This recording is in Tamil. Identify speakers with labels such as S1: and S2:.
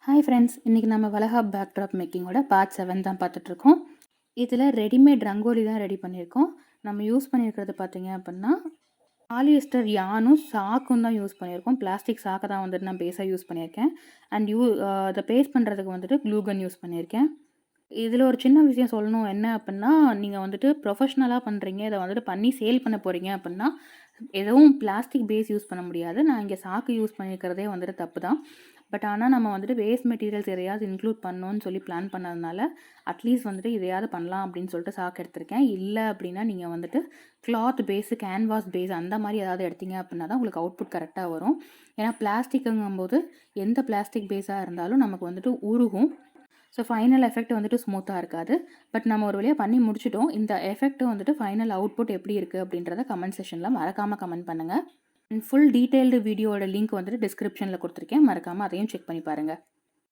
S1: ஹாய் ஃப்ரெண்ட்ஸ், இன்றைக்கி நம்ம வளஹாப் பேக்ட்ராப் மேக்கிங்கோட பார்ட் 7 தான் பார்த்துட்ருக்கோம். இதில் ரெடிமேட் ரங்கோலி தான் ரெடி பண்ணியிருக்கோம். நம்ம யூஸ் பண்ணியிருக்கிறது பார்த்தீங்க அப்படின்னா பாலியஸ்டர் யானும் சாக்கும் தான் யூஸ் பண்ணியிருக்கோம். பிளாஸ்டிக் சாக்கை தான் வந்துட்டு நான் பேஸாக யூஸ் பண்ணியிருக்கேன். அண்ட் அதை பேஸ்ட் பண்ணுறதுக்கு வந்துட்டு க்ளூகன் யூஸ் பண்ணியிருக்கேன். இதில் ஒரு சின்ன விஷயம் சொல்லணும் என்ன அப்படின்னா, நீங்கள் வந்துட்டு ப்ரொஃபஷ்னலாக பண்ணுறீங்க, இதை வந்துட்டு பண்ணி சேல் பண்ண போகிறீங்க அப்படின்னா எதுவும் பிளாஸ்டிக் பேஸ் யூஸ் பண்ண முடியாது. நான் இங்கே சாக்கு யூஸ் பண்ணியிருக்கிறதே வந்துட்டு தப்பு தான். பட் ஆனால் நம்ம வந்துட்டு வேஸ்ட் மெட்டீரியல்ஸ் எதையாவது இன்க்ளூட் பண்ணணும்னு சொல்லி பிளான் பண்ணதுனால அட்லீஸ்ட் வந்துட்டு இதையாவது பண்ணலாம் அப்படின்னு சொல்லிட்டு சாக்கு எடுத்திருக்கேன். இல்லை அப்படின்னா நீங்கள் வந்துட்டு கிளாத் பேஸு, கேன்வாஸ் பேஸ் அந்த மாதிரி ஏதாவது எடுத்தீங்க அப்படின்னா தான் உங்களுக்கு அவுட்புட் கரெக்டாக வரும். ஏன்னா பிளாஸ்டிக்குங்கும்போது எந்த பிளாஸ்டிக் பேஸாக இருந்தாலும் நமக்கு வந்துட்டு உருகும். ஸோ ஃபைனல் எஃபெக்ட் வந்துட்டு ஸ்மூத்தாக இருக்காது. பட் நம்ம ஒரு வழியாக பண்ணி முடிச்சிட்டோம். இந்த எஃபெக்ட் வந்துட்டு ஃபைனல் அவுட்புட் எப்படி இருக்குது அப்படின்றத கமெண்ட் செக்ஷனில் மறக்காமல் கமெண்ட் பண்ணுங்கள். அண்ட் ஃபுல் டீட்டெயில்டு வீடியோட லிங்க் வந்துட்டு டிஸ்கிரிப்ஷனில் கொடுத்துருக்கேன். மறக்காமல் அதையும் செக் பண்ணி பாருங்கள்.